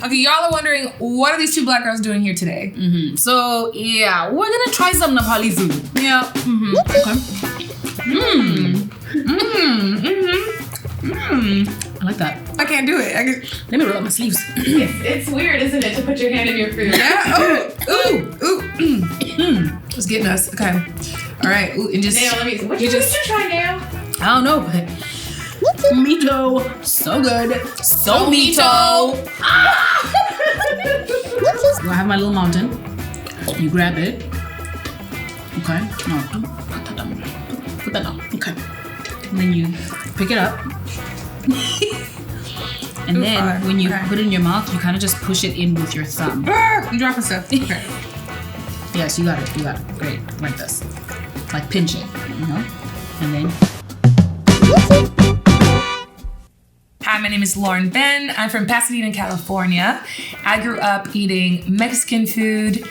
Okay, y'all are wondering, what are these two black girls doing here today? So, yeah, we're gonna try some Nepali food. Yeah. I like that. I can't do it. Let me roll up my sleeves. It's weird, isn't it, to put your hand in your food? Yeah. Ooh. It's getting us. Okay. All right. Ooh, and just. Nail, what you just try now? I don't know, but Mito. So good. So Mito. So I have my little mountain. You grab it. Okay. No, don't put that down. Put that down. Okay. And then you pick it up. And then when you put it in your mouth, you kind of just push it in with your thumb. You dropping stuff. Okay. Yes, you got it. Great. Like this. Like pinch it, you know? And then. Hi, my name is Loren Benn. I'm from Pasadena, California. I grew up eating Mexican food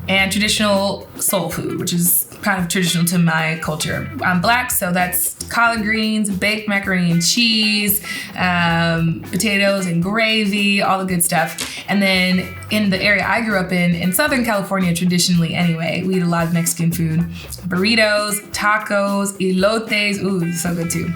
and traditional soul food, which is kind of traditional to my culture. I'm black, so that's collard greens, baked macaroni and cheese, potatoes and gravy, all the good stuff. And then in the area I grew up in Southern California, traditionally anyway, we eat a lot of Mexican food. Burritos, tacos, elotes, ooh, so good too.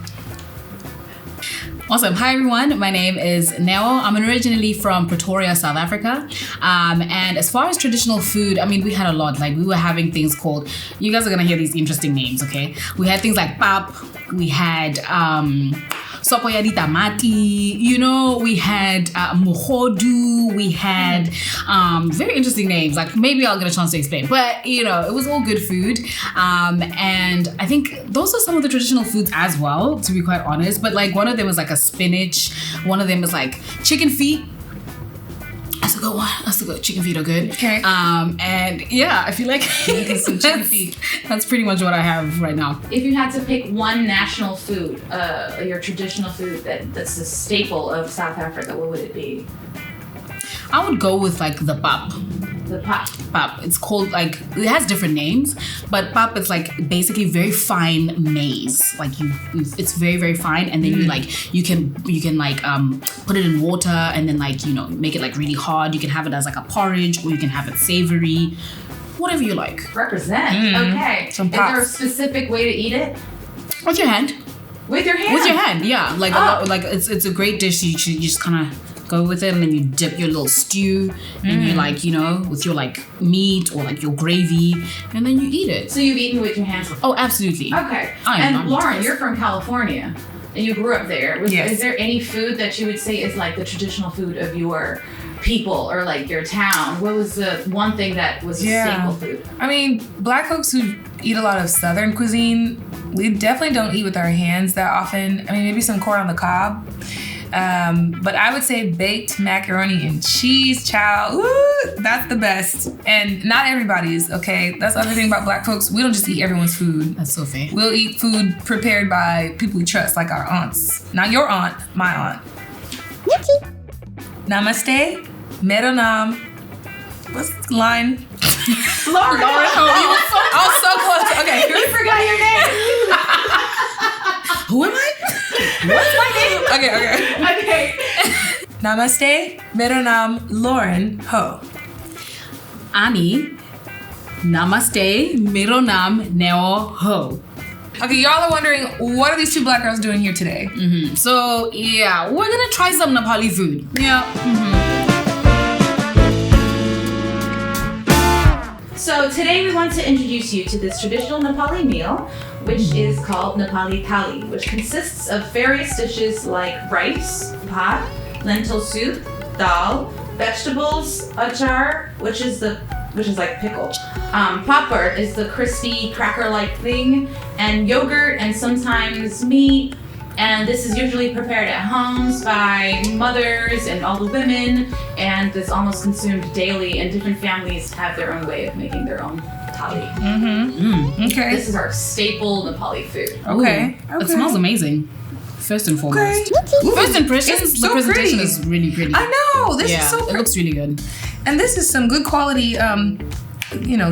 Awesome. Hi, everyone. My name is Neo. I'm originally from Pretoria, South Africa. And as far as traditional food, I mean, we had a lot. Like, we were having things called, you guys are going to hear these interesting names, okay? We had things like pap. We had sopo ya di tamati. You know, we had mohodu. We had very interesting names. Like, maybe I'll get a chance to explain. But, you know, it was all good food. And I think those are some of the traditional foods as well, to be quite honest. But, like, one of them was like a spinach. One of them is like chicken feet. That's a good one. That's a good. Chicken feet are good. Okay. And yeah, I feel like that's pretty much what I have right now. If you had to pick one national food, your traditional food that's a staple of South Africa, what would it be? I would go with like the pap. The pap. Pap. It's called like, it has different names, but pap is like basically very fine maize. Like it's very, very fine, and then you can like put it in water and then like, you know, make it like really hard. You can have it as like a porridge, or you can have it savory, whatever you like. Represent. Okay. Some Is there a specific way to eat it? With your hand. With your hand? With your hand, yeah. Like like it's a great dish. You just kind of go with it, and then you dip your little stew, and you like, you know, with your like meat or like your gravy, and then you eat it. So you've eaten with your hands before? Oh, absolutely. Okay. And Lauren, you're from California, and you grew up there. Yes. Is there any food that you would say is like the traditional food of your people or like your town? What was the one thing that was a staple food? I mean, black folks who eat a lot of Southern cuisine, we definitely don't eat with our hands that often. I mean, maybe some corn on the cob. But I would say baked macaroni and cheese, child. Ooh, that's the best. And not everybody's, okay? That's the other thing about black folks. We don't just eat everyone's food. That's so fair. We'll eat food prepared by people we trust, like our aunts. Not your aunt, my aunt. Newchi. Namaste, meronam. What's the line? Lauren, I was so close. Okay. you forgot your name. Who am I? What's my name? Okay. Namaste, meronam Loren Ho. Ani. Namaste, mero nam Neo Ho. Okay, y'all are wondering, what are these two black girls doing here today? So yeah, we're gonna try some Nepali food. Yeah. So today we want to introduce you to this traditional Nepali meal, which is called Nepali Thali, which consists of various dishes like rice, bhat, lentil soup, dal, vegetables, achar, which is like pickle. Papad is the crispy cracker-like thing, and yogurt, and sometimes meat. And this is usually prepared at homes by mothers and all the women, and is almost consumed daily, and different families have their own way of making their own thali. Okay. This is our staple Nepali food. Okay. It smells amazing. First and foremost. Okay. First impressions, It's the so presentation pretty. is really pretty. I know. This is so it pretty. looks really good. And this is some good quality,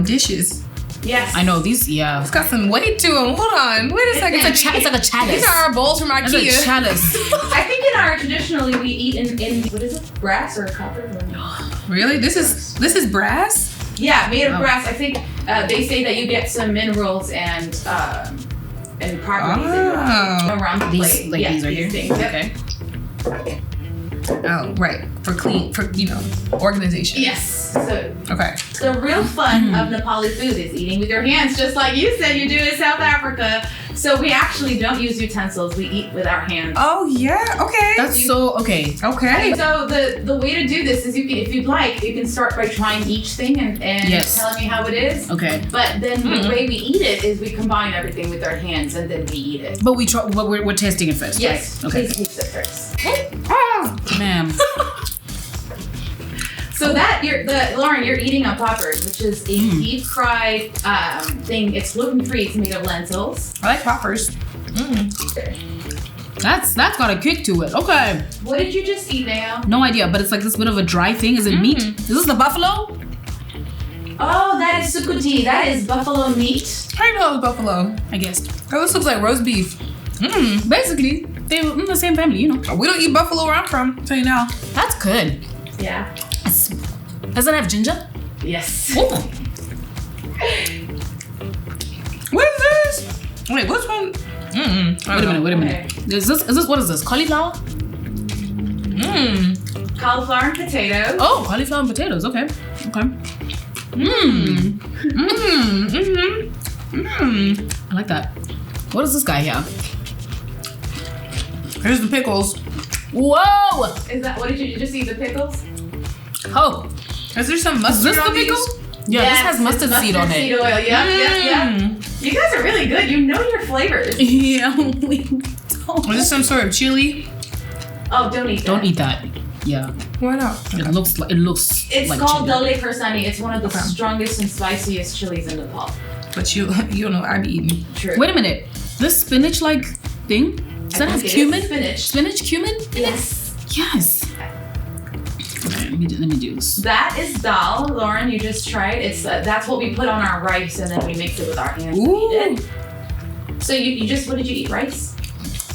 dishes. Yes. I know these. Yeah. It's got some weight to them. Hold on. Wait a second. It's like a chalice. These are our bowls from IKEA. It's a chalice. I think in our traditionally we eat in what is it? Brass or copper? Really? This is brass? Yeah, made of brass. I think they say that you get some minerals and properties around the plate. Like these right here. Things. Okay. Oh, right. For organization. Yes. So Okay. the real fun of Nepali food is eating with your hands, just like you said you do in South Africa. So we actually don't use utensils. We eat with our hands. Oh yeah. Okay. That's so okay. Okay. So the way to do this is if you'd like, you can start by trying each thing and telling me how it is. Okay. But then the way we eat it is we combine everything with our hands and then we eat it. But we're tasting it first. Yes. Right? Okay. Please taste it first. Ma'am. So Loren, you're eating a poppers, which is a deep fried thing. It's gluten free. It's made of lentils. I like poppers. That's got a kick to it. Okay. What did you just eat now? No idea, but it's like this bit of a dry thing. Is it meat? Is this the buffalo? Oh, that is sukuti. That is buffalo meat. How do you know it was buffalo? I guessed. Oh, this looks like roast beef. Basically, they're in the same family, you know. We don't eat buffalo where I'm from. I'll tell you now. That's good. Yeah. Does it have ginger? Yes. Ooh. What is this? Wait, what's one? Wait a minute. Is this what is this? Cauliflower? Cauliflower and potatoes. Oh, cauliflower and potatoes. Okay. I like that. What is this guy here? Here's the pickles. Whoa! Is that what did you just eat the pickles? Oh, Is there some mustard is this the on these? pickle? Yeah, Yes, this has mustard it's seed on seed it. oil. Yeah. You guys are really good. You know your flavors. Yeah, we don't. Is this some sort of chili? Oh, don't eat that. Don't eat that. Yeah, Why not? it looks It's like called chili. dole kursani. It's one of the strongest and spiciest chilies in Nepal. But you don't know I be eating. True. Wait a minute. This spinach like thing? Does that have think it cumin? is spinach. Spinach cumin? Yes. Yes. Okay, let me do this. That is dal, Loren. You just tried. It's that's what we put on our rice, and then we mix it with our hands and Ooh. eat it. So you just what did you eat? Rice?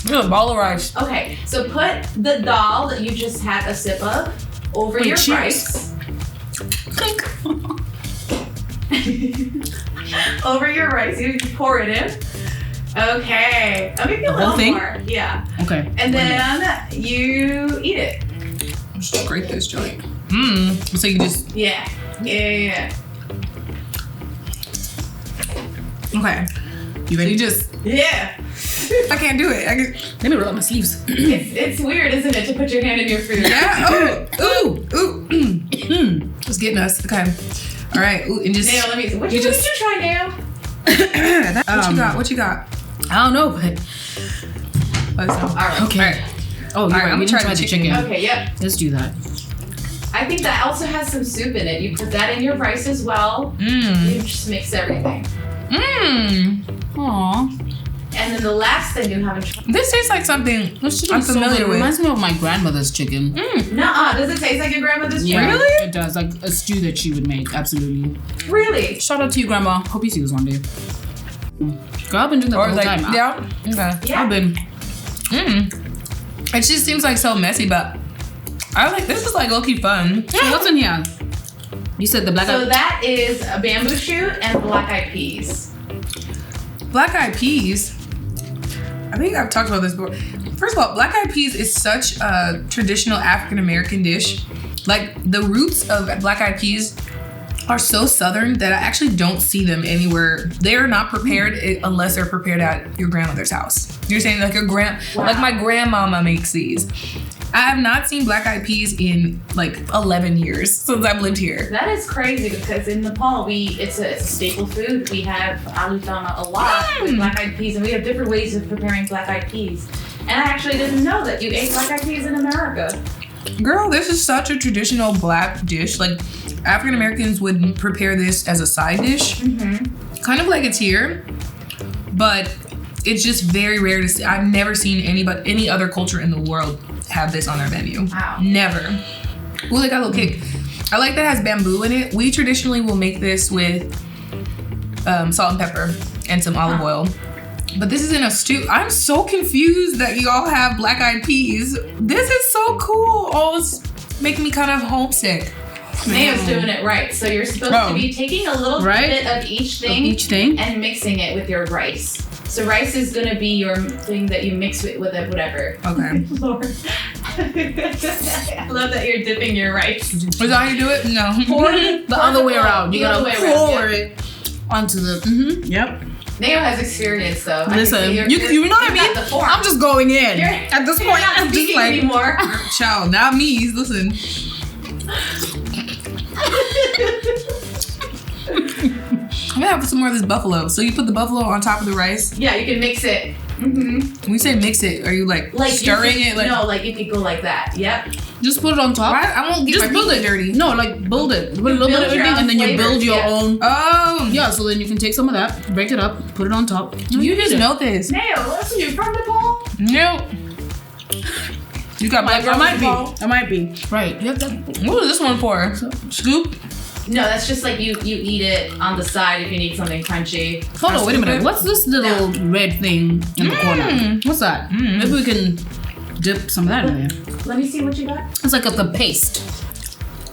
Yeah, a ball of rice. Okay. So put the dal that you just had a sip of over your cheers. rice. Over your rice. You pour it in. Okay. Let me feel The whole thing? more. Yeah. Okay. And wait a minute. then you eat it. Just scrape this joint. So you just Yeah. okay. You ready? You just Yeah. I can't do it. Let me roll up my sleeves. It's weird, isn't it, to put your hand in your food? Yeah. Ooh. It's getting us. Okay. All right. Ooh, and just Nail, let me. What did you try, Nail? What you got? I don't know, but Let us know. All right. okay. All right. Oh, you're All right, right. I'm We gonna didn't try the chicken. Okay, yep. Let's do that. I think that also has some soup in it. You put that in your rice as well. You just mix everything. Aww. And then the last thing you haven't tried. This tastes like something This chicken I'm is so familiar good. It with. reminds me of my grandmother's chicken. Nuh-uh. Does it taste like your grandmother's chicken? Yeah, Really? it does. Like a stew that she would make. Absolutely. Really? Shout out to you, Grandma. Hope you see this one day. Girl, I've been doing that the Or whole like time. yeah. Okay. Yeah. I've been. It just seems like so messy, but I like this is like low key fun. So what's in here? You said the black So eyed. that is a bamboo shoot and black-eyed peas. Black eyed peas. I think I've talked about this before. First of all, black eyed peas is such a traditional African American dish. Like the roots of black eyed peas are so southern that I actually don't see them anywhere. They're not prepared unless they're prepared at your grandmother's house. You're saying like like my grandmama makes these. I have not seen black eyed peas in like 11 years since I've lived here. That is crazy because in Nepal, it's a staple food. We have aloo tama a lot with black-eyed peas, and we have different ways of preparing black-eyed peas. And I actually didn't know that you ate black-eyed peas in America. Girl, this is such a traditional black dish. Like African Americans would prepare this as a side dish, kind of like it's here, but it's just very rare to see. I've never seen any other culture in the world have this on their menu. Wow. Never. Ooh, they got a little kick. I like that it has bamboo in it. We traditionally will make this with salt and pepper, and some olive oil. But this is in a stew. I'm so confused that y'all have black-eyed peas. This is so cool. Oh, it's making me kind of homesick. Mayo's doing it right. So you're supposed to be taking a little bit of each thing and mixing it with your rice. So rice is going to be your thing that you mix with it, whatever. Okay. Lord. I love that you're dipping your rice. Is that how you do it? No. Pour the other way around. You gotta pour it onto the. Yep. Mayo has experience though. Listen, you know what I mean? I'm just going in. At this point, I'm just like anymore. Child, not me. Listen. I'm gonna have some more of this buffalo. So you put the buffalo on top of the rice? Yeah, you can mix it. Mm-hmm. When you say mix it, are you like stirring it? Like, no, like you could go like that. Yep. Just put it on top. I won't get just my feet dirty. No, like build it. Put a little bit of everything, and then you build your own. Oh. Yeah, so then you can take some of that, break it up, put it on top. You just know this. Mayo, listen, you from Nepal? No. You got my I might be. Right. You have to. What is this one for? Scoop? No, that's just like you eat it on the side if you need something crunchy. Hold on, wait a minute. What's this little red thing in the corner? What's that? Maybe we can dip some of that in there. Let me see what you got. It's like the paste.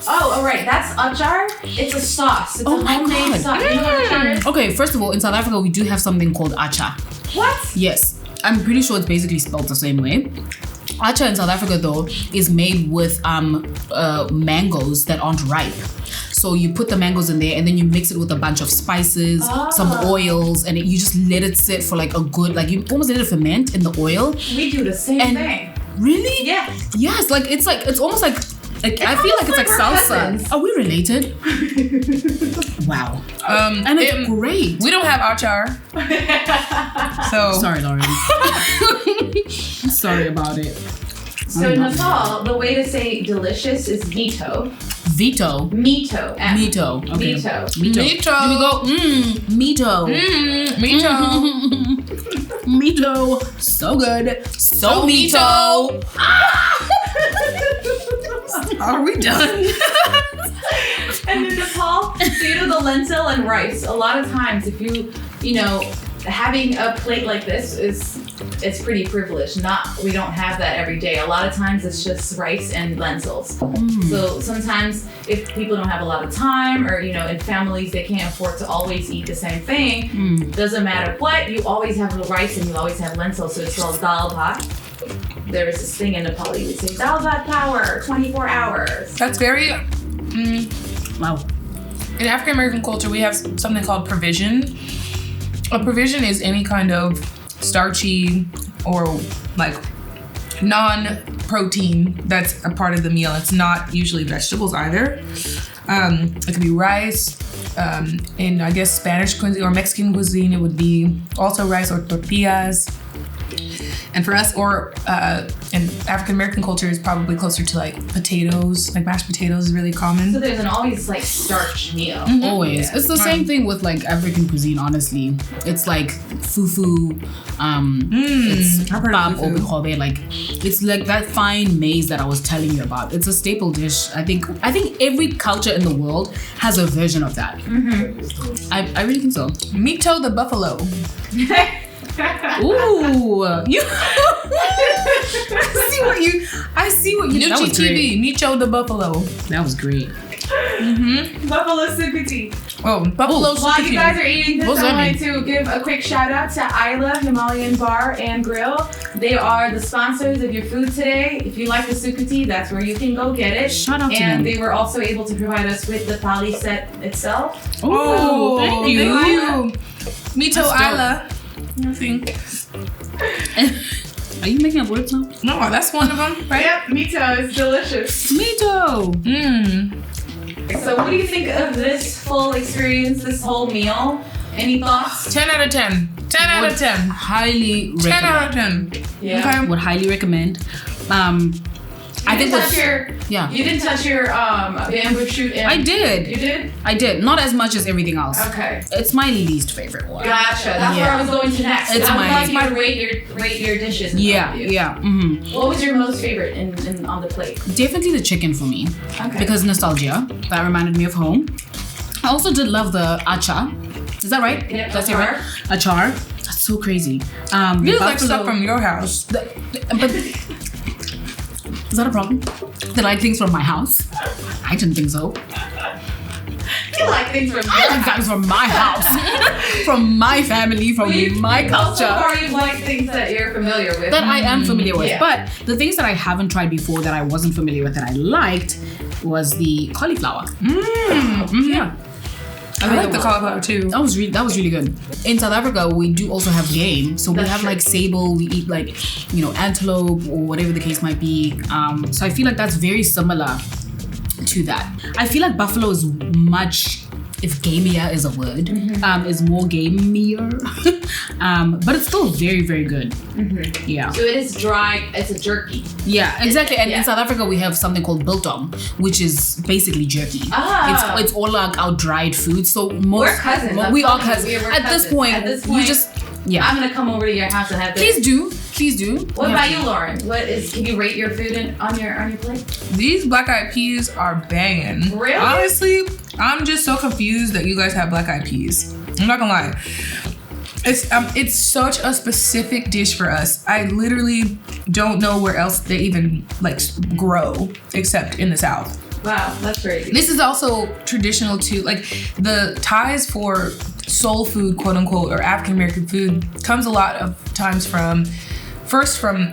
Oh, alright, that's achar. It's a sauce. It's a homemade sauce. You know what achar is? Okay, first of all, in South Africa, we do have something called acha. What? Yes. I'm pretty sure it's basically spelled the same way. Acha in South Africa, though, is made with mangoes that aren't ripe. So you put the mangoes in there and then you mix it with a bunch of spices, some oils, and you just let it sit for like a good, like you almost let it ferment in the oil. We do the same thing. Really? Yeah. Yes, it's almost like I feel like it's like salsa. Cousins. Are we related? Wow. And it's great. We don't have achar. So sorry, Loren. Sorry about it. So in Nepal, the way to say delicious is veto. Veto. Mito. Mito. Okay. Mito. Mito. Mito. Do we go, mito. Mito. Mito. So good. So mito. Are we done? And in Nepal, so you do the lentil and rice. A lot of times, if you having a plate like this it's pretty privileged. We don't have that every day. A lot of times it's just rice and lentils. So sometimes if people don't have a lot of time or, in families, they can't afford to always eat the same thing. Doesn't matter what, you always have the rice and you always have lentils. So it's called dal bhat. There is this thing in Nepali, we say dal bhat power, 24 hours. That's very... Wow. In African American culture, we have something called provision. A provision is any kind of starchy or like non-protein that's a part of the meal. It's not usually vegetables either. It could be rice. In I guess Spanish cuisine or Mexican cuisine, it would be also rice or tortillas. And for us, or in African American culture, is probably closer to like potatoes. Like mashed potatoes is really common. So there's an always like starch meal. Always. It's the same thing with like African cuisine, honestly. It's like fufu. It's pap or bikobe. Like it's like that fine maize that I was telling you about. It's a staple dish. I think every culture in the world has a version of that. I really think so. Mito the buffalo. Ooh, you. I see what you. Newchi TV. Micho the buffalo. That was great. Buffalo sukuti. Oh, buffalo sukuti. While you guys are eating this, I wanted to give a quick shout out to AILAA Himalayan Bar and Grill. They are the sponsors of your food today. If you like the sukuti, that's where you can go get it. Shout out to them. And they were also able to provide us with the thali set itself. Oh, thank you. Mito AILAA. Nothing. Are you making up words now? No, that's one of them, right? Yep, mito is delicious. Mito. So what do you think of this full experience, this whole meal? Any thoughts? 10 out of 10. 10 out of 10. Highly recommend. 10 out of 10. Yeah. Okay. Would highly recommend. You didn't touch your bamboo shoot. I did. You did? I did. Not as much as everything else. Okay. It's my least favorite one. Gotcha. That's where I was going to next. It's I would rate your dishes. Yeah. What was your most favorite in on the plate? Definitely the chicken for me. Okay. Because nostalgia. That reminded me of home. I also did love the acha. Is that right? Yep, That's it, right? Achar. That's so crazy. You look like stuff from your house. But is that a problem? Did I like things from my house? I didn't think so. You like things from I like things from my house, from my family, from my culture. So far, you like things that you're familiar with. That I am familiar with. Yeah. But the things that I haven't tried before that I wasn't familiar with that I liked was the cauliflower. Yeah. I like the cauliflower too. That was really good. In South Africa, we do also have game. So we have like sable, we eat like, antelope or whatever the case might be. So I feel like that's very similar to that. I feel like buffalo is much, if gamier is a word, is more gamier. But it's still very, very good. Yeah. So it is dry. It's a jerky. Yeah, exactly. And in South Africa, we have something called biltong, which is basically jerky. It's all like our dried food. So we're cousins. We are cousins. At this point, you just I'm gonna come over to your house and have this. Please do. What about you, Loren? Can you rate your food on your plate? These black eyed peas are banging. Really? Honestly, I'm just so confused that you guys have black eyed peas. I'm not gonna lie. It's such a specific dish for us. I literally don't know where else they even grow except in the South. Wow, that's crazy. This is also traditional too. Like the ties for soul food, quote unquote, or African American food comes a lot of times from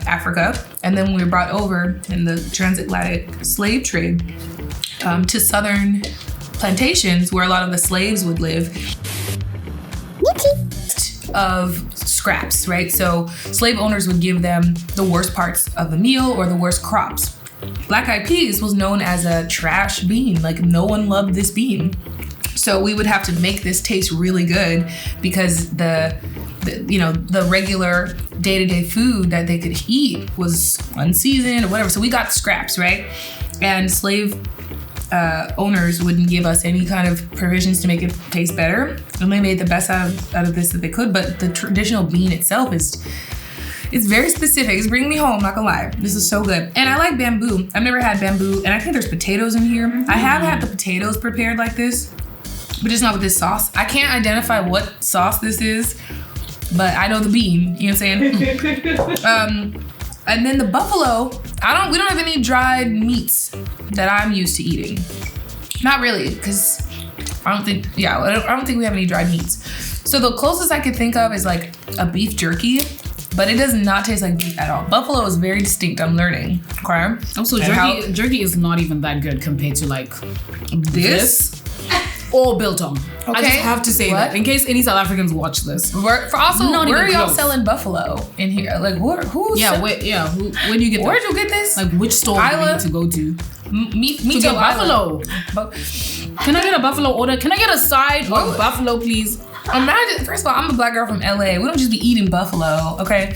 Africa, and then we were brought over in the transatlantic slave trade to southern plantations where a lot of the slaves would live. Of scraps, right? So slave owners would give them the worst parts of the meal or the worst crops. Black eyed peas was known as a trash bean. Like no one loved this bean. So we would have to make this taste really good because the regular day-to-day food that they could eat was unseasoned or whatever. So we got scraps, right? And slave owners wouldn't give us any kind of provisions to make it taste better. And they made the best out of this that they could. But the traditional bean itself it's very specific. It's bringing me home, not gonna lie. This is so good. And I like bamboo. I've never had bamboo. And I think there's potatoes in here. I have had the potatoes prepared like this, but just not with this sauce. I can't identify what sauce this is, but I know the bean. You know what I'm saying? And then the buffalo, we don't have any dried meats that I'm used to eating. Not really, because I don't think we have any dried meats. So the closest I could think of is like a beef jerky, but it does not taste like beef at all. Buffalo is very distinct, I'm learning. Okay? Also, jerky is not even that good compared to like this. Or biltong. Okay. I just have to say that in case any South Africans watch this. Where are y'all selling buffalo in here? Like where do you get this? Where'd you get this? Like which store do we need to go to? Me to get buffalo. Can I get a buffalo order? Can I get a side of buffalo, please? Imagine, first of all, I'm a black girl from LA. We don't just be eating buffalo, okay?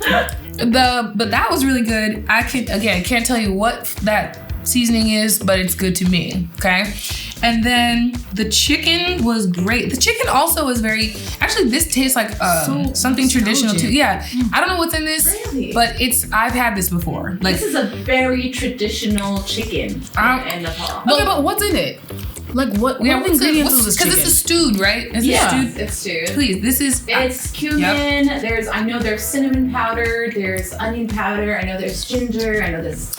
But that was really good. I can't tell you what that seasoning is, but it's good to me, okay? And then the chicken was great. The chicken also is this tastes like something traditional too. Yeah, I don't know what's in this, but I've had this before. Like this is a very traditional chicken in Nepal. Okay, but what's in it? Like what? Yeah, what's the ingredients of this chicken? Because this is stewed, right? It's stewed. Please, this is. It's cumin. Yep. There's cinnamon powder. There's onion powder. I know there's ginger. I know there's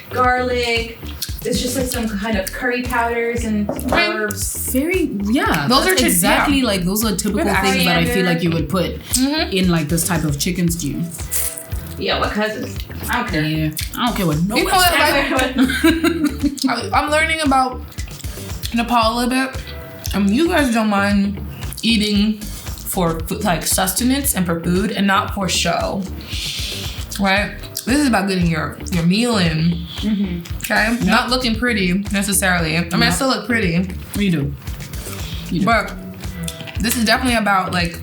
garlic. It's just like some kind of curry powders and herbs. Those are exactly like those are typical things that I feel like you would put in like this type of chicken stew. Yeah, what cousins? I don't care. Yeah, I don't care what no one. I'm learning about Nepal a little bit. You guys don't mind eating for like sustenance and for food and not for show, right? This is about getting your meal in, okay? Yep. Not looking pretty necessarily. I mean, I still look pretty. You do. But this is definitely about like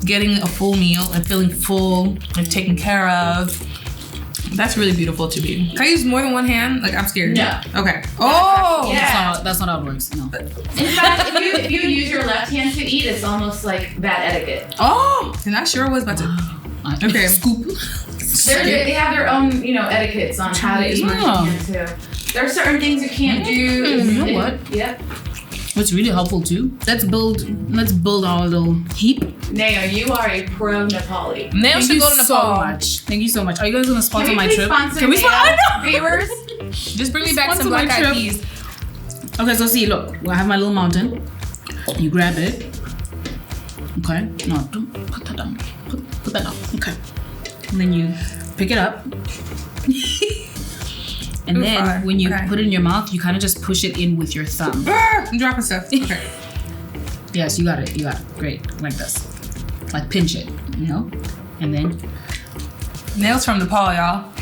getting a full meal and feeling full and taken care of. That's really beautiful to me. Can I use more than one hand? Like I'm scared. Yeah. Okay. Oh, yeah. That's not how it works. No. In fact, if you use your left hand to eat, it's almost like bad etiquette. Oh, and I sure was about to. Okay. Scoop. They have their own, etiquettes on how to eat your chicken too. There are certain things you can't do. You know what? Yep. What's really helpful too. Let's build our little heap. Naya, you are a pro Nepali. Nail Thank should you go to so Nepal. much. Thank you so much. Are you guys gonna sponsor my trip? Can we sponsor viewers? Just bring me back some Sponsor my black eyed trip. peas. Okay, so see, look, I have my little mountain. You grab it. Okay. No, don't put that down. Put that down. Okay. And then you pick it up. And then fine. when you Okay. put it in your mouth, you kind of just push it in with your thumb. I'm dropping stuff. Okay. Yes, you got it. You got it. Great. Like this. Like pinch it, you know? And then Nails from Nepal, y'all.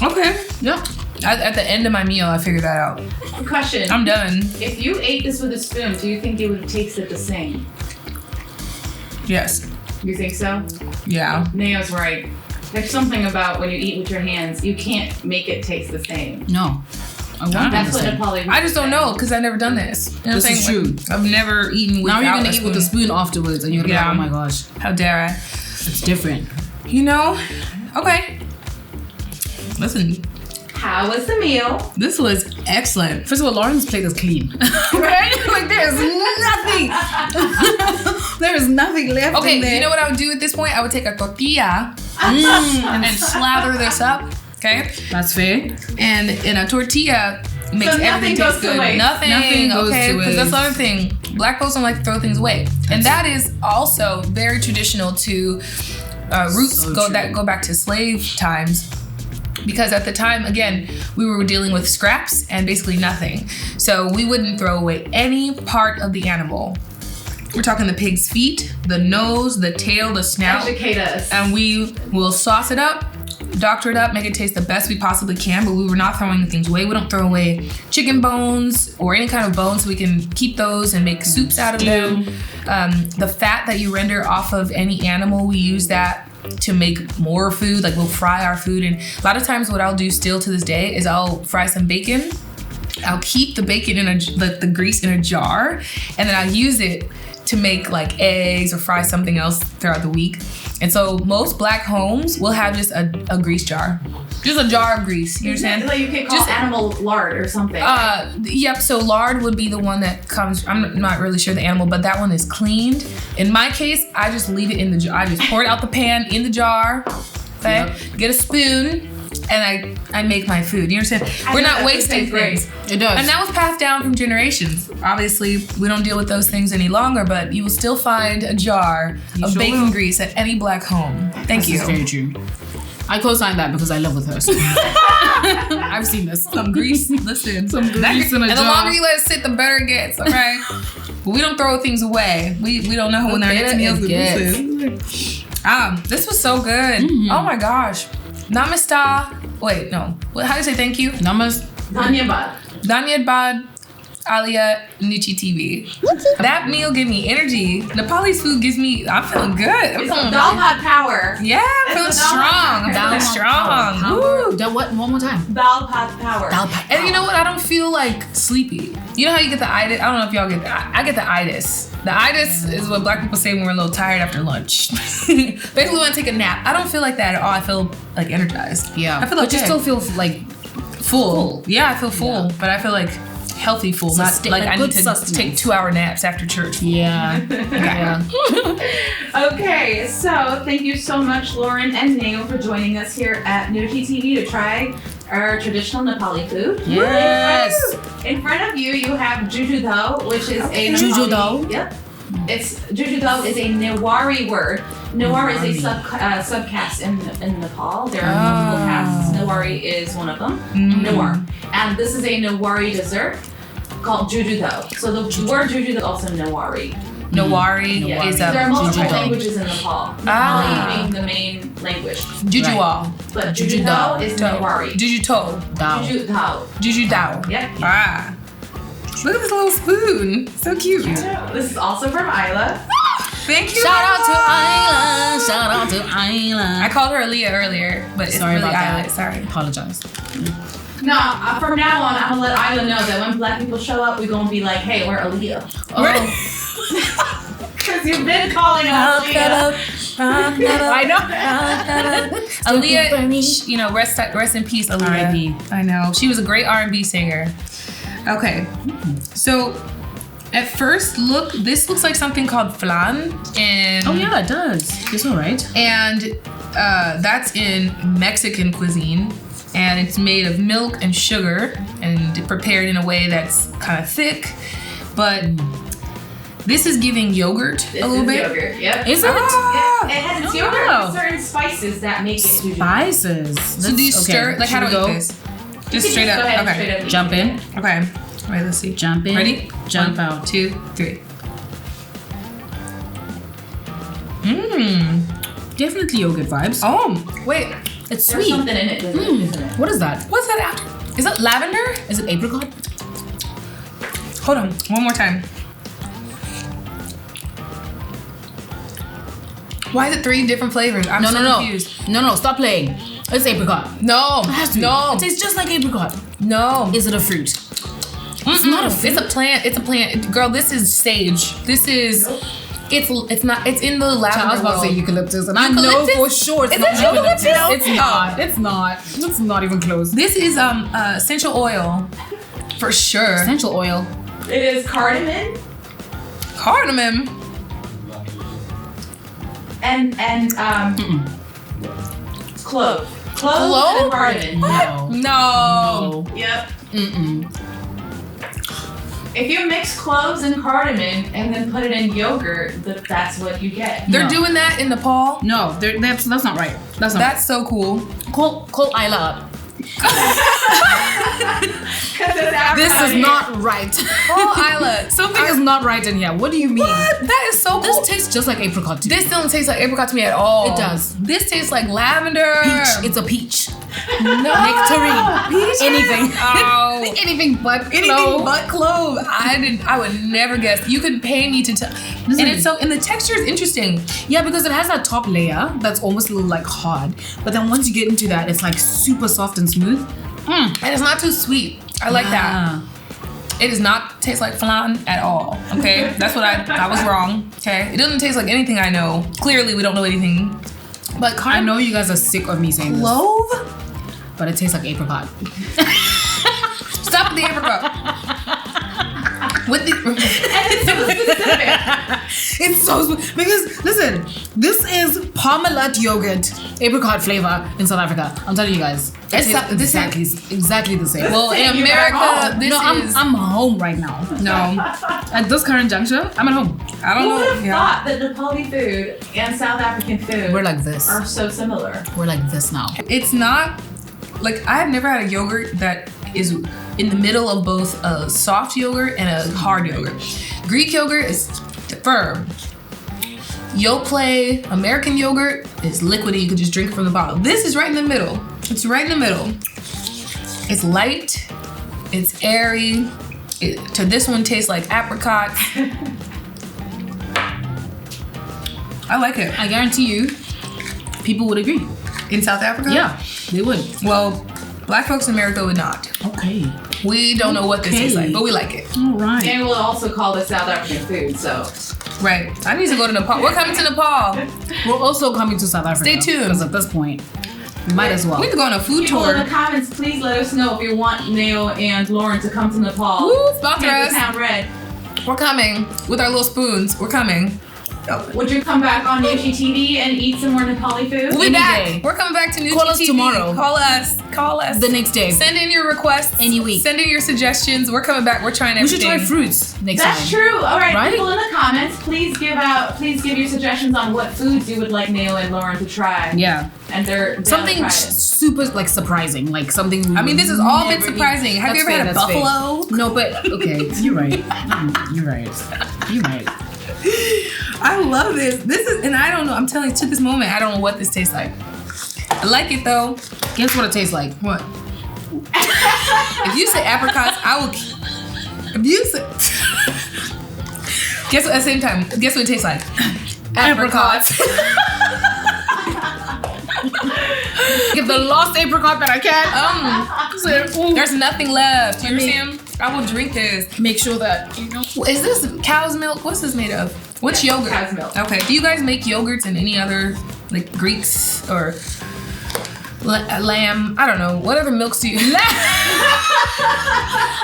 Okay. yeah. At the end of my meal, I figured that out. Question. I'm done. If you ate this with a spoon, do you think it would have tasted the same? Yes. You think so? Yeah. Naya's right. There's something about when you eat with your hands, you can't make it taste the same. No. I want That's what understand. Nepali. I just don't know because I've never done this. You know This what I'm is saying? true. I've never eaten without Now you're gonna a eat with the spoon afterwards, and you're gonna Yeah. be like, oh my gosh, How dare I? it's different. You know? Okay. Listen, How was the meal? this was excellent. First of all, Lauren's plate is clean, right? Like there's nothing. There is nothing left. Okay, in there. you know what I would do at this point? I would take a tortilla and slather this up. Okay? That's fair. And in a tortilla makes So nothing everything goes taste to good. waste. Nothing goes okay? to Because that's the waste. other thing. Black folks don't like to throw things away, and that is also very traditional to roots So go true. back to slave times. Because at the time, again, we were dealing with scraps and basically nothing. So we wouldn't throw away any part of the animal. We're talking the pig's feet, the nose, the tail, the snout. Educate us. And we will sauce it up, doctor it up, make it taste the best we possibly can, but we were not throwing things away. We don't throw away chicken bones or any kind of bones, so we can keep those and make soups out of them. The fat that you render off of any animal, we use that to make more food. Like we'll fry our food, and a lot of times what I'll do still to this day is I'll fry some bacon. I'll keep the bacon in the grease in a jar, and then I'll use it to make like eggs or fry something else throughout the week. And so most black homes will have just a grease jar. Just a jar of grease, you understand? Like you could call Just- animal lard or something. Yep, so lard would be the one that comes, I'm not really sure the animal, but that one is cleaned. In my case, I just leave it in the jar. I just pour it out the pan in the jar, okay? Yep. Get a spoon, and I make my food. You understand? We're know, not that wasting tastes great. things. It does. And that was passed down from generations. Obviously, we don't deal with those things any longer, but you will still find a jar of sure bacon will. grease at any black home. Thank This you. is very true. I co-sign that because I live with her. So. I've seen this. Some grease, listen. Some grease in a And the jar. longer you let it sit, the better it gets, okay? But we don't throw things away. We don't know when our next better meal's it is. This was so good. Oh my gosh. Namaste. Wait, no. How do you say thank you? Numbers. Dhanyabad. Dhanyabad Alia Newchi TV. That meal gave me energy. Nepalese food gives me, I'm feeling good. I'm It's feeling dal bhat power. Yeah, I'm feeling It's the dal strong. I'm bhat feeling strong. Power. Woo. What? One more time. Dal bhat power. And you know what? I don't feel like sleepy. You know how you get the itis? I don't know if y'all get that. I get the itis. The itis is what black people say when we're a little tired after lunch. Basically, when I take a nap. I don't feel like that at all. I feel like energized. Yeah. I feel But you okay. still feel like full. Yeah, I feel full, but I feel like healthy full. Sustain- not like like I good need to sustenance. take 2-hour naps after church. yeah. Yeah. Okay, so thank you so much, Loren and Neo, for joining us here at Newchi TV to try our traditional Nepali food. Yes. In front of you, you have juju dao, which is a Juju Nepali- dao? Yep. It's juju dao is a Newari word. Newari is a subcaste in Nepal. There are multiple castes. Newari is one of them. Newar, and this is a Newari dessert called juju dao. So the word juju is also Newari. Nawari Yeah. is There are a multiple Juju dao. languages in Nepal. Nepali Ah. being the main language, Jujual. but juju dao is Newari. Jujuto. Down. Juju dao. Juju dao. Yep. Ah. Look at this little spoon. So cute. This is also from AILAA. Thank you. Shout out to Ayla. AILAA. Shout out to AILAA. I called her Aaliyah earlier, but it's Sorry really about Ayla. that. Sorry. Apologize. No, from now on, I'm gonna let AILAA know that when black people show up, we're gonna be like, hey, we're Aaliyah. Because you've been calling us Aaliyah. I know. Aaliyah, you know, rest in peace, Aaliyah. R.I.P. I know. She was a great R&B singer. Okay. So at first look, this looks like something called flan. And Oh yeah, it does. It's all right. And that's in Mexican cuisine. And it's made of milk and sugar and prepared in a way that's kind of thick. But this is giving yogurt a little bit. Yogurt, yep. Is it? Yeah, it has its yogurt wow. and certain spices that make it Spices. So do you stir? Like, how do we eat this? Just straight up. Go ahead and Okay. straight up. Jump in. Okay. All right, let's see. Jump in. Ready? Jump 1, out. 2, 3. Mmm. Definitely yogurt vibes. Oh, wait. It's There's sweet. something in it, isn't it? What is that? What's that after? Is it lavender? Is it apricot? Hold on. One more time. Why is it 3 different flavors? I'm No, so no, no. confused. No, stop playing. It's apricot. No. It has to be. No. It tastes just like apricot. No. Is it a fruit? It's not a fruit. It's a plant. It's a plant. Girl, this is sage. This is. It's not. It's in the I was lavender about to say world. eucalyptus, and I know Eucalyptus? for sure it's Is not it eucalyptus? eucalyptus. It's Oh. not. It's not. It's not even close. This is essential oil, for sure. Essential oil. It is cardamom Cardamom. and clove. Clove Clove? and cardamom. No. No. Yep. Mm-mm. If you mix cloves and cardamom and then put it in yogurt, that's what you get. They're No. doing that in Nepal. No, that's not right. That's not That's so cool. right. Call AILAA up. This is This not right. Oh, Isla. Something is not right in here. What do you mean? What? That is so cool. This tastes just like apricot to me. This doesn't taste like apricot to me at all. It does. This tastes like lavender. Peach. It's a peach. No. Nectarine. Peach? Anything. Oh. Anything but Anything clove. but clove. I would never guess. You could pay me to tell. And it's so, and the texture is interesting. Yeah, because it has that top layer that's almost a little like hard. But then once you get into that, it's like super soft and smooth. And it's not too sweet. I like that. Ah. It does not taste like flan at all. Okay, that's what I was wrong. Okay, it doesn't taste like anything I know. Clearly, we don't know anything. But I know you guys are sick of me saying this, clove. but it tastes like apricot. Stop with the apricot. With the. And it's so specific. It's so because listen, this is Parmalat yogurt apricot flavor in South Africa. I'm telling you guys, It's it's exactly the same. Well, in You're back America, home. this no, is I'm home right now. no. At this current juncture, I'm at home. I don't Who know. would have Yeah. thought that Nepali food and South African food We're like this. are so similar? We're like this now. It's not like I've never had a yogurt that is in the middle of both a soft yogurt and a hard yogurt. Greek yogurt is firm. Yoplait, American yogurt is liquidy. You can just drink it from the bottle. This is right in the middle. It's right in the middle. It's light. It's airy. To this one tastes like apricot. I like it. I guarantee you, people would agree. In South Africa? Yeah, they would. Well, black folks in America would not. Okay. We don't know what this tastes like, but we like it. All right. And we'll also call this South African food, so. Right. I need to go to Nepal. We're coming to Nepal. We're also coming to South Africa. Stay tuned. Because at this point, we might as well. We need to go on a food People in tour. the comments, please let us know if you want Neo and Loren to come to Nepal. Woo, sponsor Make us. the town red. We're coming with our little spoons. We're coming. Would you come back on Newchi TV and eat some more Nepali food? We'll be Any back. day. We're coming back to Newchi Call us TV. tomorrow. Call us. Call us. The next day. Send in your requests. Any week. Send in your suggestions. We're coming back. We're trying We should everything. try fruits next That's time. true. All right, Right? people in the comments, please give your suggestions on what foods you would like Neo and Lauren to try. Yeah. And they're Something try it. super like surprising, like something. We I mean, this has would all been never surprising. eat. Have you That's ever had a fair, that's fair. buffalo? No, but okay, you're right. You're right. You're right. I love this. This is, and I don't know. I'm telling you, to this moment, I don't know what this tastes like. I like it though. Guess what it tastes like? What? If you say apricots, I will. If you say, guess what? At the same time, guess what it tastes like? Apricots. Get the lost apricot that I can. There's nothing left. You understand? I will drink this. Make sure that you know. Is this cow's milk? What's this made of? What's yogurt? Cow's milk. Okay. Do you guys make yogurts in any other like Greeks or lamb. I don't know. What other milks do you?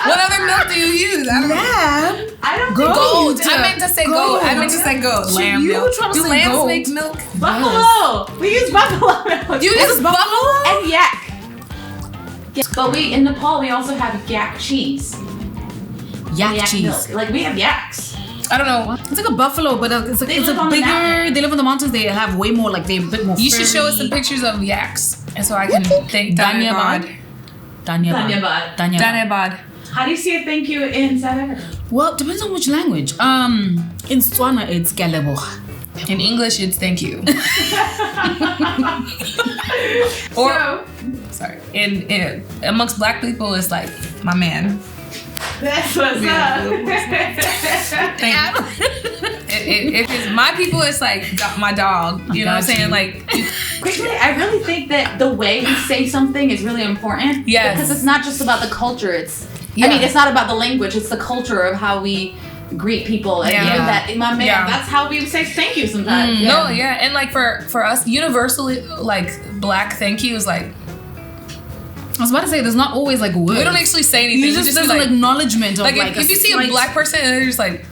What other milk do you use? I don't know. Lamb. I don't Gold. think I meant to say gold. I meant to say gold. Lamb you milk. were trying to Do say lambs gold. make milk? Buffalo. We use buffalo milk. You use buffalo? And yak. Yeah. But in Nepal we also have yak cheese. Yak cheese. Milk. Like we have yaks. I don't know. It's like a buffalo, but it's They a live on the bigger. mountain. They live in the mountains. They have way more. Like they're a bit more. You should show us some furry. pictures of yaks, and so I can thank Dhanyabad. Dhanyabad. Dhanyabad. Dhanyabad. How do you say thank you in South Africa? Well, depends on which language. In Tswana, it's Gcabo. In English, it's thank you. Or So, sorry. In amongst black people, it's like my man. that's what's up. Thank you. If it's my people, it's like my dog. You know what I'm saying? Like, Quickly, I really think that the way we say something is really important. Yes. Because it's not just about the culture. It's Yeah. I mean, it's not about the language. It's the culture of how we greet people. And Yeah. even that, my man, Yeah. that's how we say thank you sometimes. no, yeah, and like for us, universally, like black thank you is like I was about to say, there's not always like words. we don't actually say anything. You We just be there's like, an acknowledgement of like like if you see a slight- black person and they're just like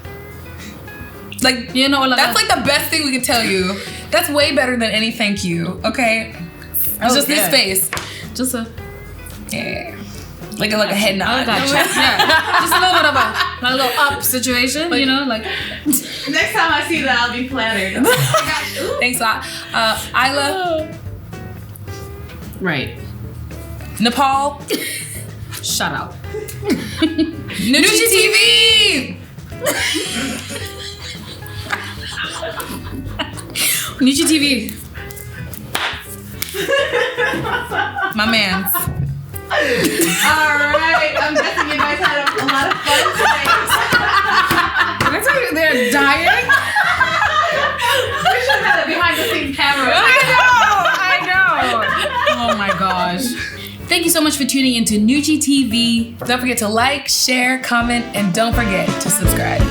you know, like that's like the best thing we can tell you. That's way better than any thank you. Okay, it's just this face. just a Yeah, like a head nod. I gotcha. Yeah, just a little bit of a little up situation, you know, like Next time I see that, I'll be flattered. Thanks a lot. AILAA, right. Nepal, Shut up. Newchi TV. Newchi TV. My man. Alright, I'm guessing you guys had a lot of fun today. Did I tell you they're dying? We should have had a behind the scenes camera. I know. Oh my gosh. Thank you so much for tuning into Newchi TV. Don't forget to like, share, comment, and don't forget to subscribe.